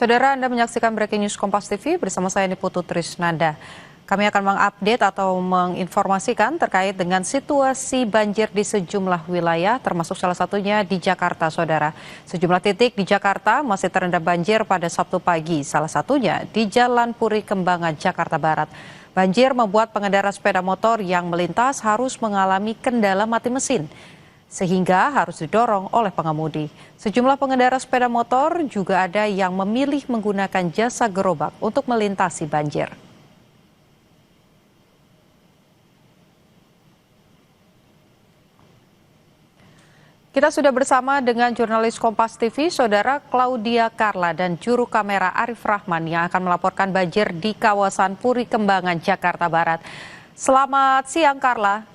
Saudara, Anda menyaksikan Breaking News Kompas TV bersama saya Niputu Trisnanda. Kami akan mengupdate atau menginformasikan terkait dengan situasi banjir di sejumlah wilayah, termasuk salah satunya di Jakarta, Saudara. Sejumlah titik di Jakarta masih terendam banjir pada Sabtu pagi, salah satunya di Jalan Puri Kembangan, Jakarta Barat. Banjir membuat pengendara sepeda motor yang melintas harus mengalami kendala mati mesin, sehingga harus didorong oleh pengemudi. Sejumlah pengendara sepeda motor juga ada yang memilih menggunakan jasa gerobak untuk melintasi banjir. Kita sudah bersama dengan jurnalis Kompas TV, Saudara Claudia Carla dan juru kamera Arif Rahman yang akan melaporkan banjir di kawasan Puri Kembangan, Jakarta Barat. Selamat siang, Carla.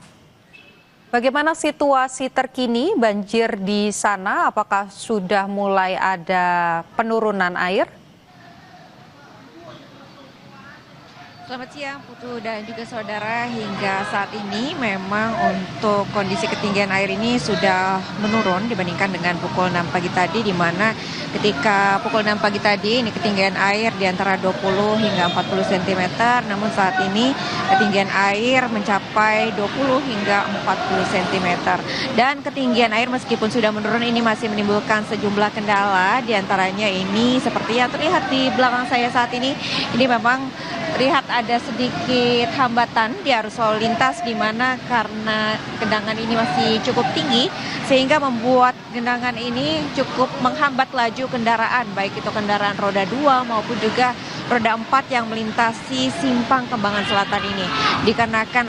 Bagaimana situasi terkini banjir di sana? Apakah sudah mulai ada penurunan air? Selamat siang Putu dan juga saudara, hingga saat ini memang untuk kondisi ketinggian air ini sudah menurun dibandingkan dengan pukul 6 pagi tadi, di mana ketika pukul 6 pagi tadi ini ketinggian air di antara 20 hingga 40 cm, namun saat ini ketinggian air mencapai 20 hingga 40 cm. Dan ketinggian air meskipun sudah menurun ini masih menimbulkan sejumlah kendala, diantaranya ini seperti yang terlihat di belakang saya saat ini memang terlihat ada sedikit hambatan di arus lalu lintas, di mana karena genangan ini masih cukup tinggi sehingga membuat genangan ini cukup menghambat laju kendaraan, baik itu kendaraan roda 2 maupun juga roda 4 yang melintasi simpang Kembangan Selatan ini. Dikarenakan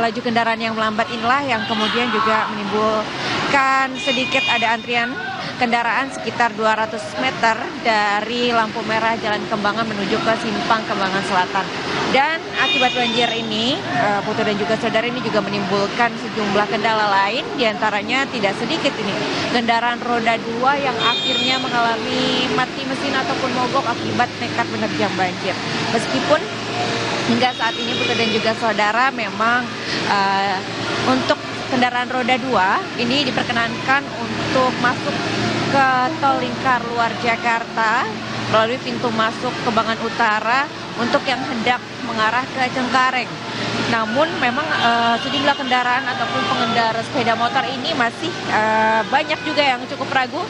laju kendaraan yang melambat inilah yang kemudian juga menimbulkan sedikit ada antrian kendaraan sekitar 200 meter dari lampu merah Jalan Kembangan menuju ke simpang Kembangan Selatan. Dan akibat banjir ini, Putu dan juga saudara, ini juga menimbulkan sejumlah kendala lain, diantaranya tidak sedikit ini kendaraan roda 2 yang akhirnya mengalami mati mesin ataupun mogok akibat nekat menerjang banjir. Meskipun hingga saat ini Putu dan juga saudara memang untuk kendaraan roda 2 ini diperkenankan untuk masuk ke tol lingkar luar Jakarta melalui pintu masuk Kembangan Utara untuk yang hendak mengarah ke Cengkareng. Namun memang sejumlah kendaraan ataupun pengendara sepeda motor ini masih banyak juga yang cukup ragu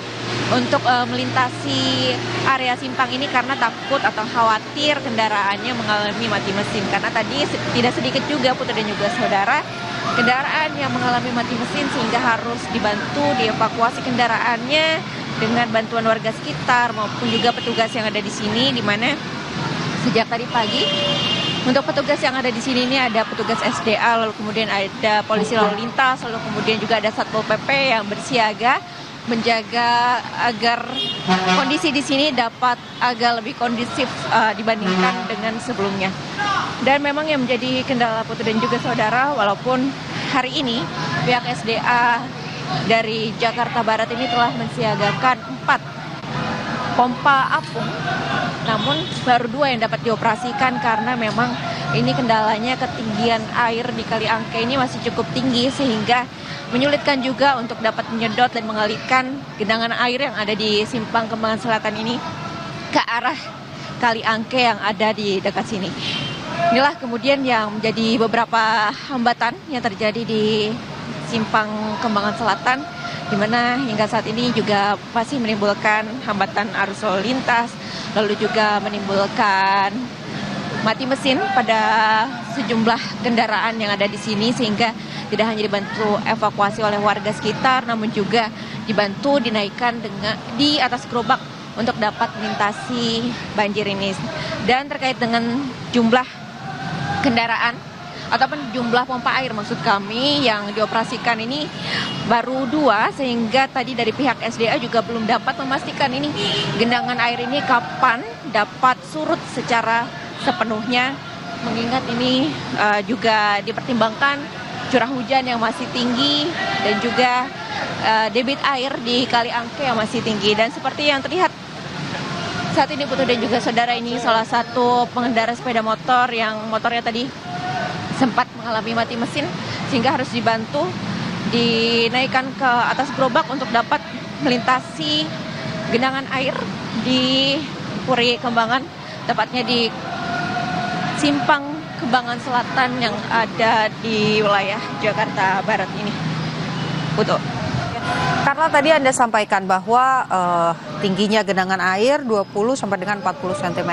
untuk melintasi area simpang ini karena takut atau khawatir kendaraannya mengalami mati mesin. Karena tadi tidak sedikit juga Putu dan juga saudara kendaraan yang mengalami mati mesin sehingga harus dibantu dievakuasi kendaraannya dengan bantuan warga sekitar maupun juga petugas yang ada di sini, di mana sejak tadi pagi untuk petugas yang ada di sini ini ada petugas SDA, lalu kemudian ada polisi lalu lintas, lalu kemudian juga ada Satpol PP yang bersiaga menjaga agar kondisi di sini dapat agak lebih kondusif dibandingkan dengan sebelumnya. Dan memang yang menjadi kendala Putu dan juga saudara, walaupun hari ini pihak SDA dari Jakarta Barat ini telah mensiagakan 4 pompa apung, namun baru 2 yang dapat dioperasikan karena memang ini kendalanya ketinggian air di Kali Angke ini masih cukup tinggi sehingga menyulitkan juga untuk dapat menyedot dan mengalirkan genangan air yang ada di simpang Kembangan Selatan ini ke arah Kali Angke yang ada di dekat sini. Inilah kemudian yang menjadi beberapa hambatan yang terjadi di simpang Kembangan Selatan, di mana hingga saat ini juga masih menimbulkan hambatan arus lalu lintas, lalu juga menimbulkan mati mesin pada sejumlah kendaraan yang ada di sini, sehingga tidak hanya dibantu evakuasi oleh warga sekitar, namun juga dibantu dinaikkan di atas gerobak untuk dapat melintasi banjir ini. Dan terkait dengan jumlah kendaraan ataupun jumlah pompa air maksud kami yang dioperasikan ini baru 2, sehingga tadi dari pihak SDA juga belum dapat memastikan ini genangan air ini kapan dapat surut secara sepenuhnya, mengingat ini juga dipertimbangkan curah hujan yang masih tinggi dan juga debit air di Kali Angke yang masih tinggi. Dan seperti yang terlihat saat ini Putu dan juga saudara, ini salah satu pengendara sepeda motor yang motornya tadi sempat mengalami mati mesin sehingga harus dibantu dinaikkan ke atas gerobak untuk dapat melintasi genangan air di Puri Kembangan, tepatnya di Simpang Kembangan Selatan yang ada di wilayah Jakarta Barat ini. Putu. Karena tadi Anda sampaikan bahwa tingginya genangan air 20 sampai dengan 40 cm.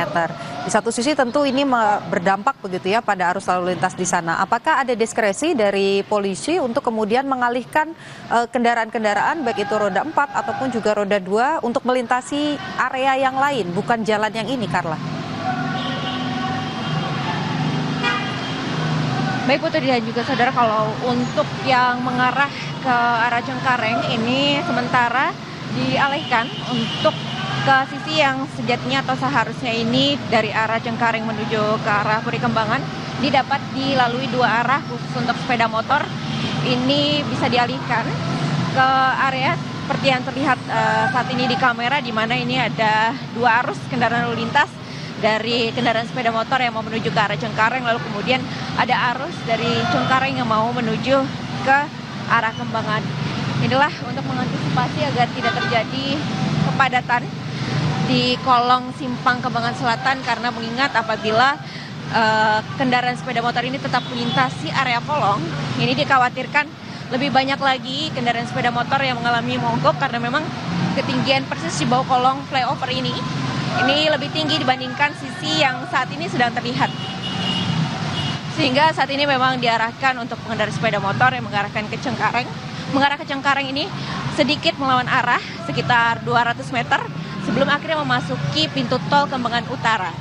Di satu sisi tentu ini berdampak begitu ya pada arus lalu lintas di sana. Apakah ada diskresi dari polisi untuk kemudian mengalihkan kendaraan-kendaraan baik itu roda 4 ataupun juga roda 2 untuk melintasi area yang lain, bukan jalan yang ini, Carla? Baik Putri dan juga saudara, kalau untuk yang mengarah ke arah Cengkareng ini sementara dialihkan untuk ke sisi yang sejatinya atau seharusnya ini dari arah Cengkareng menuju ke arah Puri Kembangan ini dapat dilalui dua arah khusus untuk sepeda motor. Ini bisa dialihkan ke area seperti yang terlihat saat ini di kamera, di mana ini ada dua arus kendaraan lalu lintas dari kendaraan sepeda motor yang mau menuju ke arah Cengkareng, lalu kemudian ada arus dari Cengkareng yang mau menuju ke arah Kembangan. Inilah untuk mengantisipasi agar tidak terjadi kepadatan di kolong Simpang Kembangan Selatan, karena mengingat apabila kendaraan sepeda motor ini tetap melintasi area kolong, ini dikhawatirkan lebih banyak lagi kendaraan sepeda motor yang mengalami mogok karena memang ketinggian persis di bawah kolong flyover ini lebih tinggi dibandingkan sisi yang saat ini sedang terlihat. Sehingga saat ini memang diarahkan untuk pengendara sepeda motor yang mengarah ke Cengkareng ini sedikit melawan arah sekitar 200 meter sebelum akhirnya memasuki pintu tol Kembangan Utara.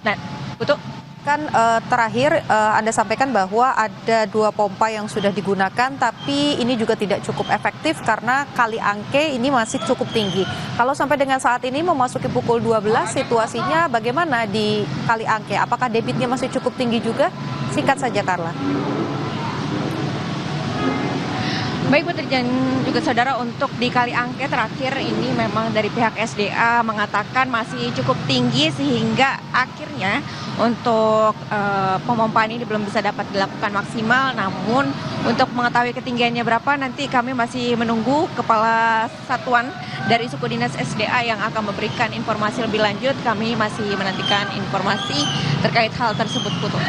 Nah, Putu. Kan terakhir Anda sampaikan bahwa ada 2 pompa yang sudah digunakan, tapi ini juga tidak cukup efektif karena Kali Angke ini masih cukup tinggi. Kalau sampai dengan saat ini memasuki pukul 12, situasinya bagaimana di Kali Angke? Apakah debitnya masih cukup tinggi juga? Singkat saja, Carla. Baik Putri dan juga saudara, untuk di Kali Angke terakhir ini memang dari pihak SDA mengatakan masih cukup tinggi sehingga akhirnya untuk pemompaan ini belum bisa dapat dilakukan maksimal. Namun untuk mengetahui ketinggiannya berapa nanti kami masih menunggu Kepala Satuan dari Suku Dinas SDA yang akan memberikan informasi lebih lanjut. Kami masih menantikan informasi terkait hal tersebut, Putu.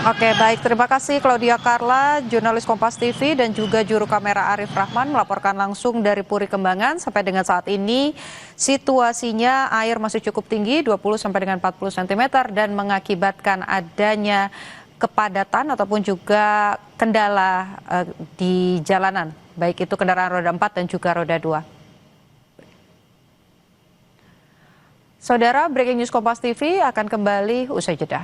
Oke, baik. Terima kasih Claudia Carla, jurnalis Kompas TV dan juga juru kamera Arif Rahman melaporkan langsung dari Puri Kembangan. Sampai dengan saat ini situasinya air masih cukup tinggi 20 sampai dengan 40 cm dan mengakibatkan adanya kepadatan ataupun juga kendala di jalanan, baik itu kendaraan roda 4 dan juga roda 2. Saudara, breaking news Kompas TV akan kembali usai jeda.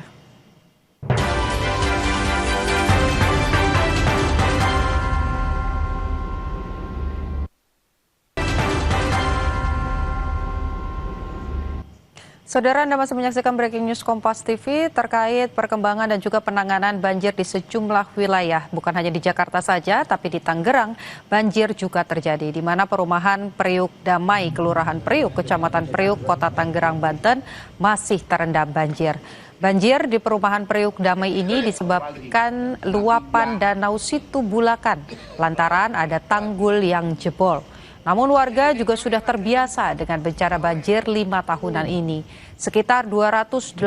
Saudara, Anda masih menyaksikan Breaking News Kompas TV terkait perkembangan dan juga penanganan banjir di sejumlah wilayah. Bukan hanya di Jakarta saja, tapi di Tangerang banjir juga terjadi, di mana perumahan Priuk Damai, Kelurahan Priuk, Kecamatan Priuk, Kota Tangerang, Banten masih terendam banjir. Banjir di perumahan Priuk Damai ini disebabkan luapan Danau Situ Bulakan lantaran ada tanggul yang jebol. Namun warga juga sudah terbiasa dengan bencana banjir 5 tahunan ini. Sekitar 286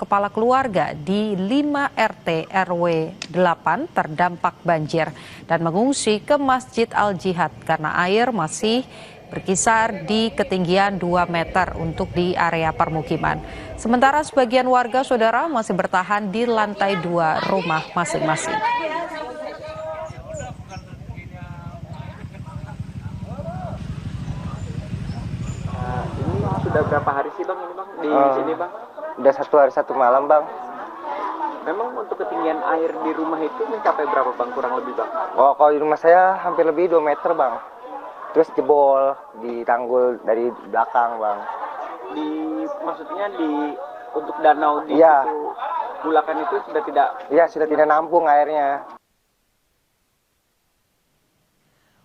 kepala keluarga di 5 RT RW 8 terdampak banjir dan mengungsi ke Masjid Al-Jihad karena air masih berkisar di ketinggian 2 meter untuk di area permukiman. Sementara sebagian warga saudara masih bertahan di lantai 2 rumah masing-masing. Sudah berapa hari sih Bang ini Bang di sini Bang? Udah 1 hari 1 malam Bang. Memang untuk ketinggian air di rumah itu mencapai berapa Bang kurang lebih Bang? Oh, kalau di rumah saya hampir lebih 2 meter Bang. Terus jebol di tanggul dari belakang Bang. Maksudnya untuk danau di Iya. situ Bulakan itu sudah tidak? Iya, sudah tidak nampung airnya.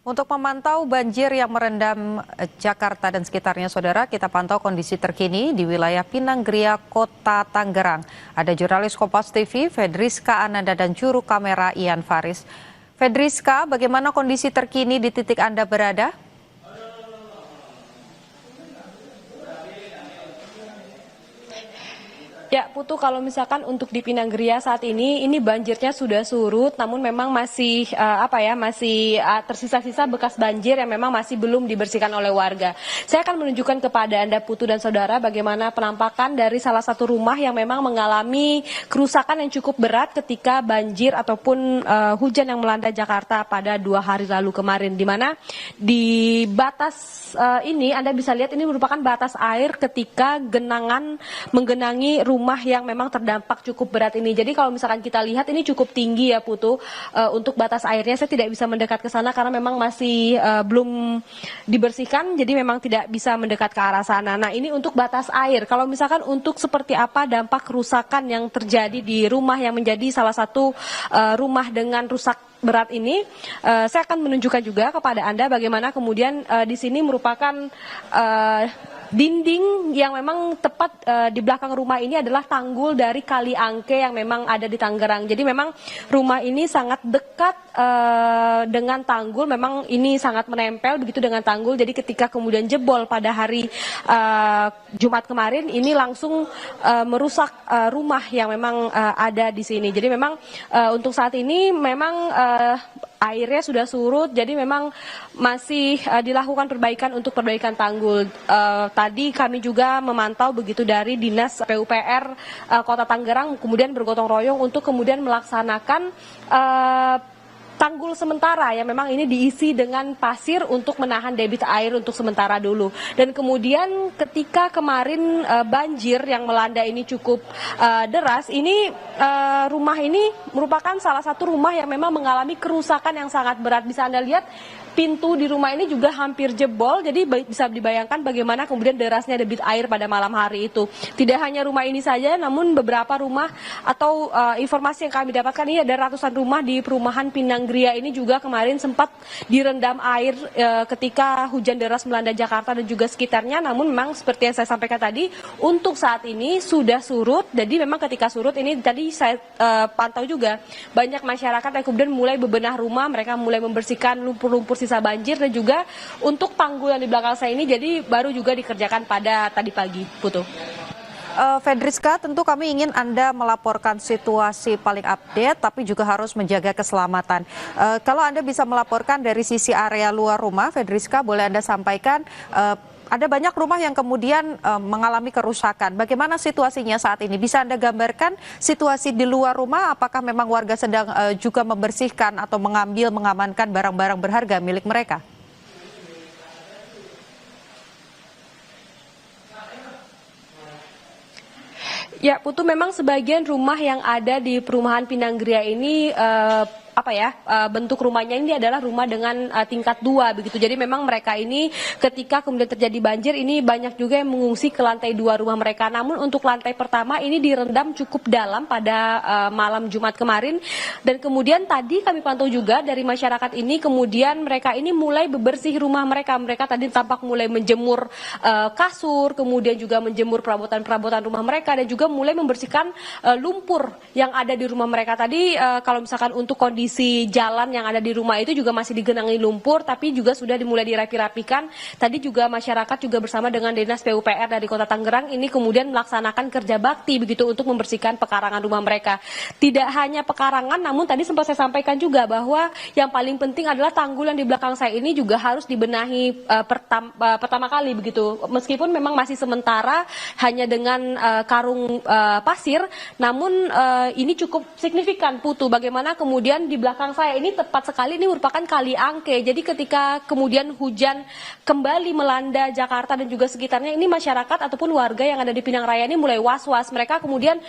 Untuk memantau banjir yang merendam Jakarta dan sekitarnya, saudara, kita pantau kondisi terkini di wilayah Pinanggeria, Kota Tangerang. Ada jurnalis Kompas TV, Fedriska Ananda, dan juru kamera Ian Faris. Fedriska, bagaimana kondisi terkini di titik Anda berada? Ya, Putu, kalau misalkan untuk di Pinanggeria saat ini banjirnya sudah surut, namun memang masih tersisa-sisa bekas banjir yang memang masih belum dibersihkan oleh warga. Saya akan menunjukkan kepada Anda, Putu dan Saudara, bagaimana penampakan dari salah satu rumah yang memang mengalami kerusakan yang cukup berat ketika banjir ataupun hujan yang melanda Jakarta pada 2 hari lalu kemarin, di mana di batas ini Anda bisa lihat ini merupakan batas air ketika genangan menggenangi rumah yang memang terdampak cukup berat ini. Jadi kalau misalkan kita lihat ini cukup tinggi ya, Putu, untuk batas airnya. Saya tidak bisa mendekat ke sana karena memang masih belum dibersihkan, jadi memang tidak bisa mendekat ke arah sana. Nah, ini untuk batas air. Kalau misalkan untuk seperti apa dampak kerusakan yang terjadi di rumah yang menjadi salah satu rumah dengan rusak berat ini, saya akan menunjukkan juga kepada Anda bagaimana kemudian di sini merupakan dinding yang memang tepat di belakang rumah ini adalah tanggul dari Kali Angke yang memang ada di Tangerang. Jadi memang rumah ini sangat dekat dengan tanggul, memang ini sangat menempel begitu dengan tanggul. Jadi ketika kemudian jebol pada hari Jumat kemarin, ini langsung merusak rumah yang memang ada di sini. Jadi memang untuk saat ini memang airnya sudah surut, jadi memang masih dilakukan perbaikan untuk perbaikan tanggul. Tadi kami juga memantau begitu dari Dinas PUPR Kota Tangerang, kemudian bergotong royong untuk kemudian melaksanakan tanggul sementara yang memang ini diisi dengan pasir untuk menahan debit air untuk sementara dulu. Dan kemudian ketika kemarin banjir yang melanda ini cukup deras, ini rumah ini merupakan salah satu rumah yang memang mengalami kerusakan yang sangat berat. Bisa Anda lihat pintu di rumah ini juga hampir jebol, jadi bisa dibayangkan bagaimana kemudian derasnya debit air pada malam hari itu. Tidak hanya rumah ini saja, namun beberapa rumah atau informasi yang kami dapatkan ini ada ratusan rumah di perumahan Pinanggeria ini juga kemarin sempat direndam air ketika hujan deras melanda Jakarta dan juga sekitarnya. Namun memang seperti yang saya sampaikan tadi, untuk saat ini sudah surut. Jadi memang ketika surut ini tadi saya pantau juga banyak masyarakat yang kemudian mulai bebenah rumah, mereka mulai membersihkan lumpur-lumpur sisa banjir, dan juga untuk tanggul yang di belakang saya ini jadi baru juga dikerjakan pada tadi pagi, Putu. Fedriska, tentu kami ingin Anda melaporkan situasi paling update, tapi juga harus menjaga keselamatan. Kalau Anda bisa melaporkan dari sisi area luar rumah, Fedriska, boleh Anda sampaikan, ada banyak rumah yang kemudian mengalami kerusakan. Bagaimana situasinya saat ini? Bisa Anda gambarkan situasi di luar rumah? Apakah memang warga sedang juga membersihkan atau mengamankan barang-barang berharga milik mereka? Ya, Putu, memang sebagian rumah yang ada di perumahan Pinanggeria ini bentuk rumahnya ini adalah rumah dengan tingkat 2 begitu. Jadi memang mereka ini ketika kemudian terjadi banjir ini banyak juga yang mengungsi ke lantai 2 rumah mereka. Namun untuk lantai pertama ini direndam cukup dalam pada malam Jumat kemarin, dan kemudian tadi kami pantau juga dari masyarakat ini kemudian mereka ini mulai bebersih rumah mereka. Mereka tadi tampak mulai menjemur kasur, kemudian juga menjemur perabotan-perabotan rumah mereka, dan juga mulai membersihkan lumpur yang ada di rumah mereka. Tadi kalau misalkan untuk kondisi jalan yang ada di rumah itu juga masih digenangi lumpur, tapi juga sudah dimulai dirapi-rapikan. Tadi juga masyarakat juga bersama dengan Dinas PUPR dari Kota Tangerang ini kemudian melaksanakan kerja bakti begitu untuk membersihkan pekarangan rumah mereka. Tidak hanya pekarangan, namun tadi sempat saya sampaikan juga bahwa yang paling penting adalah tanggul yang di belakang saya ini juga harus dibenahi pertama kali begitu. Meskipun memang masih sementara hanya dengan karung pasir, namun ini cukup signifikan, Putu, bagaimana kemudian di belakang saya ini tepat sekali ini merupakan Kali Angke. Jadi ketika kemudian hujan kembali melanda Jakarta dan juga sekitarnya, ini masyarakat ataupun warga yang ada di Pinang Raya ini mulai was-was. Mereka kemudian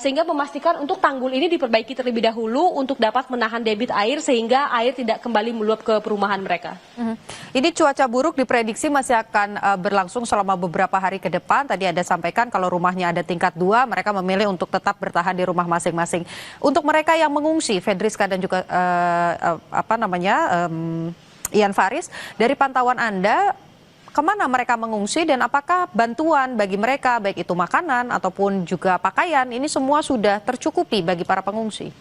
sehingga memastikan untuk tanggul ini diperbaiki terlebih dahulu untuk dapat menahan debit air sehingga air tidak kembali meluap ke perumahan mereka. Ini cuaca buruk diprediksi masih akan berlangsung selama beberapa hari ke depan. Tadi Anda sampaikan kalau rumahnya ada tingkat 2, mereka memilih untuk tetap bertahan di rumah masing-masing. Untuk mereka yang mengungsi, Fedriska dan juga Ian Faris, dari pantauan Anda, kemana mereka mengungsi dan apakah bantuan bagi mereka, baik itu makanan ataupun juga pakaian, ini semua sudah tercukupi bagi para pengungsi?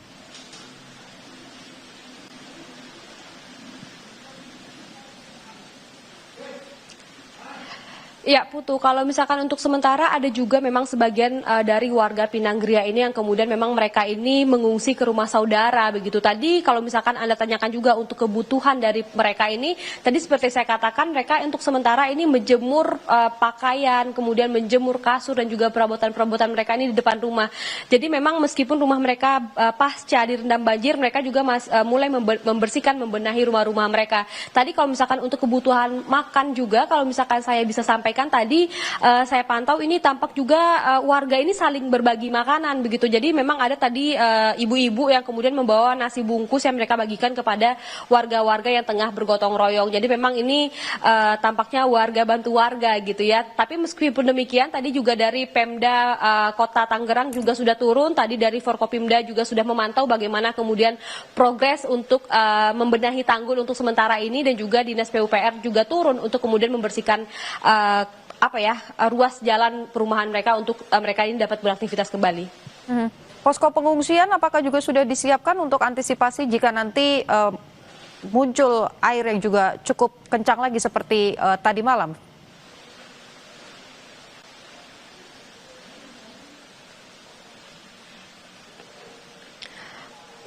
Ya, Putu, kalau misalkan untuk sementara ada juga memang sebagian dari warga Pinanggeria ini yang kemudian memang mereka ini mengungsi ke rumah saudara begitu. Tadi kalau misalkan Anda tanyakan juga untuk kebutuhan dari mereka ini, tadi seperti saya katakan mereka untuk sementara ini menjemur pakaian, kemudian menjemur kasur dan juga perabotan-perabotan mereka ini di depan rumah. Jadi memang meskipun rumah mereka pasca direndam banjir, mereka juga mulai membersihkan, membenahi rumah-rumah mereka. Tadi kalau misalkan untuk kebutuhan makan juga, kalau misalkan saya bisa sampaikan tadi saya pantau ini tampak juga warga ini saling berbagi makanan begitu. Jadi memang ada tadi ibu-ibu yang kemudian membawa nasi bungkus yang mereka bagikan kepada warga-warga yang tengah bergotong royong. Jadi memang ini tampaknya warga bantu warga gitu ya. Tapi meskipun demikian tadi juga dari Pemda Kota Tangerang juga sudah turun. Tadi dari Forkopimda juga sudah memantau bagaimana kemudian progres untuk membenahi tanggul untuk sementara ini, dan juga Dinas PUPR juga turun untuk kemudian membersihkan ruas jalan perumahan mereka untuk mereka ini dapat beraktivitas kembali. Posko pengungsian apakah juga sudah disiapkan untuk antisipasi jika nanti muncul air yang juga cukup kencang lagi seperti tadi malam?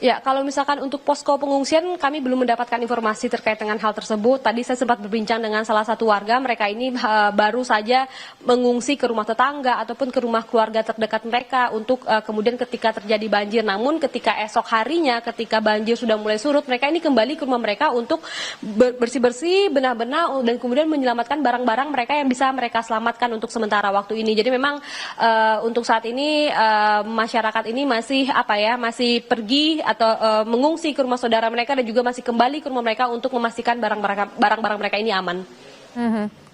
Ya, kalau misalkan untuk posko pengungsian kami belum mendapatkan informasi terkait dengan hal tersebut. Tadi saya sempat berbincang dengan salah satu warga, mereka ini baru saja mengungsi ke rumah tetangga ataupun ke rumah keluarga terdekat mereka untuk kemudian ketika terjadi banjir. Namun ketika esok harinya, ketika banjir sudah mulai surut, mereka ini kembali ke rumah mereka untuk bersih-bersih, benah-benah, dan kemudian menyelamatkan barang-barang mereka yang bisa mereka selamatkan untuk sementara waktu ini. Jadi memang untuk saat ini masyarakat ini masih pergi atau mengungsi ke rumah saudara mereka dan juga masih kembali ke rumah mereka untuk memastikan barang-barang mereka ini aman.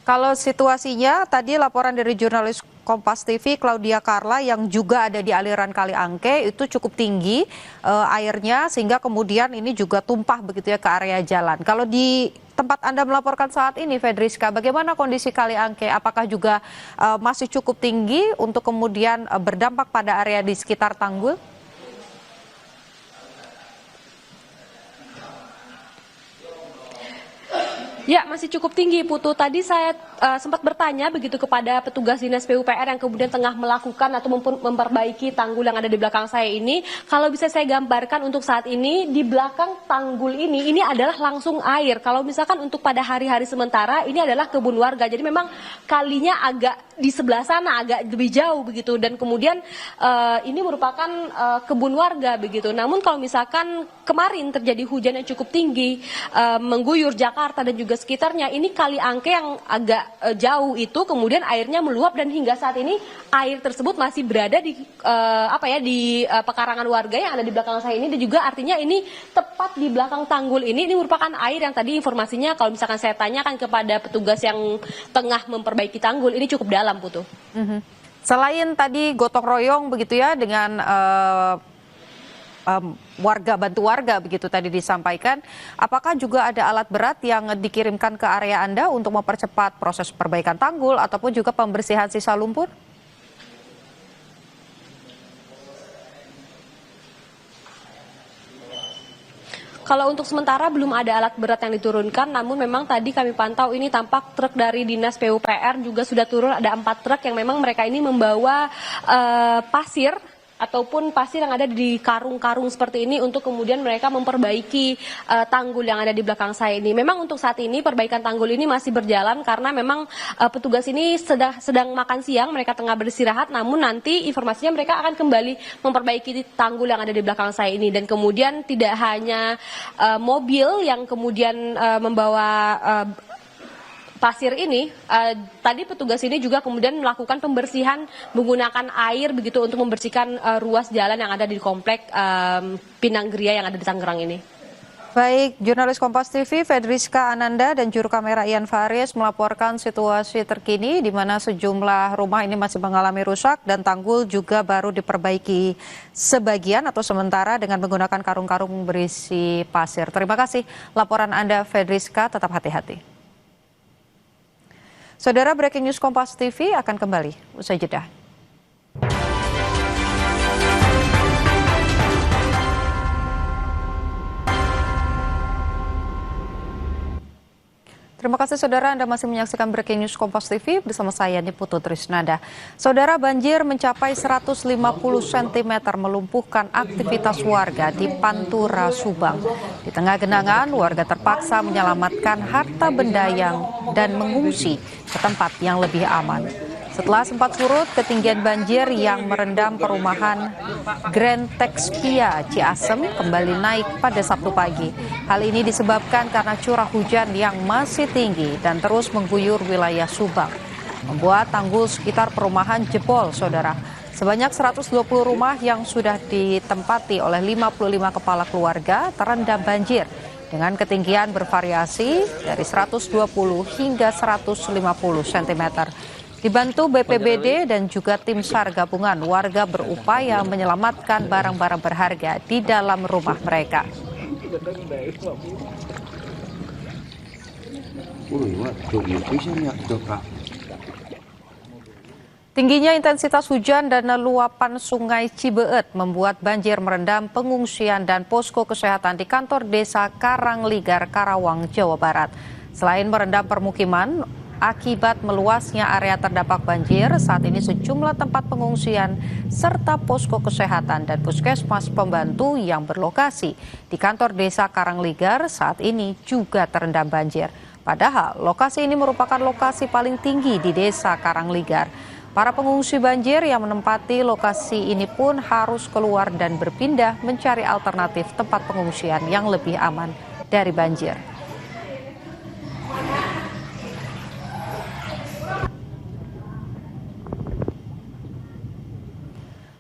Kalau situasinya tadi laporan dari jurnalis Kompas TV Claudia Carla yang juga ada di aliran Kali Angke itu cukup tinggi airnya sehingga kemudian ini juga tumpah begitu ya ke area jalan. Kalau di tempat Anda melaporkan saat ini, Fedriska, bagaimana kondisi Kali Angke? Apakah juga masih cukup tinggi untuk kemudian berdampak pada area di sekitar tanggul? Ya, masih cukup tinggi, Putu. Tadi saya sempat bertanya begitu kepada petugas Dinas PUPR yang kemudian tengah melakukan atau memperbaiki tanggul yang ada di belakang saya ini. Kalau bisa saya gambarkan untuk saat ini, di belakang tanggul ini adalah langsung air. Kalau misalkan untuk pada hari-hari sementara, ini adalah kebun warga. Jadi memang kalinya agak di sebelah sana, agak lebih jauh begitu. Dan kemudian ini merupakan kebun warga begitu. Namun kalau misalkan kemarin terjadi hujan yang cukup tinggi, mengguyur Jakarta dan juga sekitarnya, ini Kali Angke yang agak jauh itu kemudian airnya meluap, dan hingga saat ini air tersebut masih berada di pekarangan warga yang ada di belakang saya ini, dan juga artinya ini tepat di belakang tanggul ini merupakan air yang tadi informasinya kalau misalkan saya tanyakan kepada petugas yang tengah memperbaiki tanggul ini cukup dalam, Putu. Selain tadi gotong royong begitu ya dengan warga bantu warga begitu tadi disampaikan, apakah juga ada alat berat yang dikirimkan ke area Anda untuk mempercepat proses perbaikan tanggul ataupun juga pembersihan sisa lumpur? Kalau untuk sementara belum ada alat berat yang diturunkan, namun memang tadi kami pantau ini tampak truk dari Dinas PUPR juga sudah turun, ada 4 truk yang memang mereka ini membawa pasir ataupun pasir yang ada di karung-karung seperti ini untuk kemudian mereka memperbaiki tanggul yang ada di belakang saya ini. Memang untuk saat ini perbaikan tanggul ini masih berjalan karena memang petugas ini sedang makan siang, mereka tengah beristirahat, namun nanti informasinya mereka akan kembali memperbaiki tanggul yang ada di belakang saya ini. Dan kemudian tidak hanya mobil yang kemudian membawa pasir ini, tadi petugas ini juga kemudian melakukan pembersihan menggunakan air begitu untuk membersihkan ruas jalan yang ada di komplek Pinanggeria yang ada di Tangerang ini. Baik, jurnalis Kompas TV Fedriska Ananda dan juru kamera Ian Faris melaporkan situasi terkini di mana sejumlah rumah ini masih mengalami rusak dan tanggul juga baru diperbaiki sebagian atau sementara dengan menggunakan karung-karung berisi pasir. Terima kasih laporan Anda, Fedriska, tetap hati-hati. Saudara, Breaking News Kompas TV akan kembali usai jeda. Terima kasih saudara, Anda masih menyaksikan Breaking News Kompas TV bersama saya Niputu Trisnanda. Saudara, banjir mencapai 150 cm melumpuhkan aktivitas warga di Pantura, Subang. Di tengah genangan, warga terpaksa menyelamatkan harta benda dan mengungsi ke tempat yang lebih aman. Setelah sempat surut, ketinggian banjir yang merendam perumahan Grand Texpia Ciasem kembali naik pada Sabtu pagi. Hal ini disebabkan karena curah hujan yang masih tinggi dan terus mengguyur wilayah Subang, membuat tanggul sekitar perumahan jebol, saudara. Sebanyak 120 rumah yang sudah ditempati oleh 55 kepala keluarga terendam banjir dengan ketinggian bervariasi dari 120 hingga 150 cm. Dibantu BPBD dan juga tim SAR gabungan, warga berupaya menyelamatkan barang-barang berharga di dalam rumah mereka. Tingginya intensitas hujan dan luapan sungai Cibeet membuat banjir merendam pengungsian dan posko kesehatan di kantor desa Karangligar, Karawang, Jawa Barat. Selain merendam permukiman, akibat meluasnya area terdampak banjir, saat ini sejumlah tempat pengungsian serta posko kesehatan dan puskesmas pembantu yang berlokasi di kantor desa Karangligar saat ini juga terendam banjir. Padahal lokasi ini merupakan lokasi paling tinggi di desa Karangligar. Para pengungsi banjir yang menempati lokasi ini pun harus keluar dan berpindah mencari alternatif tempat pengungsian yang lebih aman dari banjir.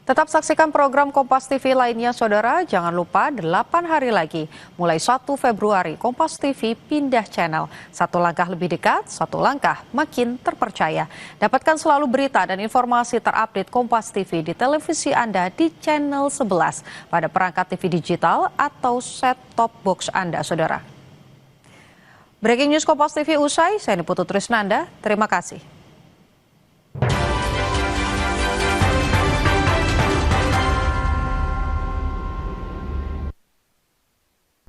Tetap saksikan program Kompas TV lainnya, saudara. Jangan lupa 8 hari lagi, mulai 1 Februari, Kompas TV pindah channel. Satu langkah lebih dekat, satu langkah makin terpercaya. Dapatkan selalu berita dan informasi terupdate Kompas TV di televisi Anda di channel 11 pada perangkat TV digital atau set-top box Anda, saudara. Breaking News Kompas TV usai, saya Niputu Trisnanda, terima kasih.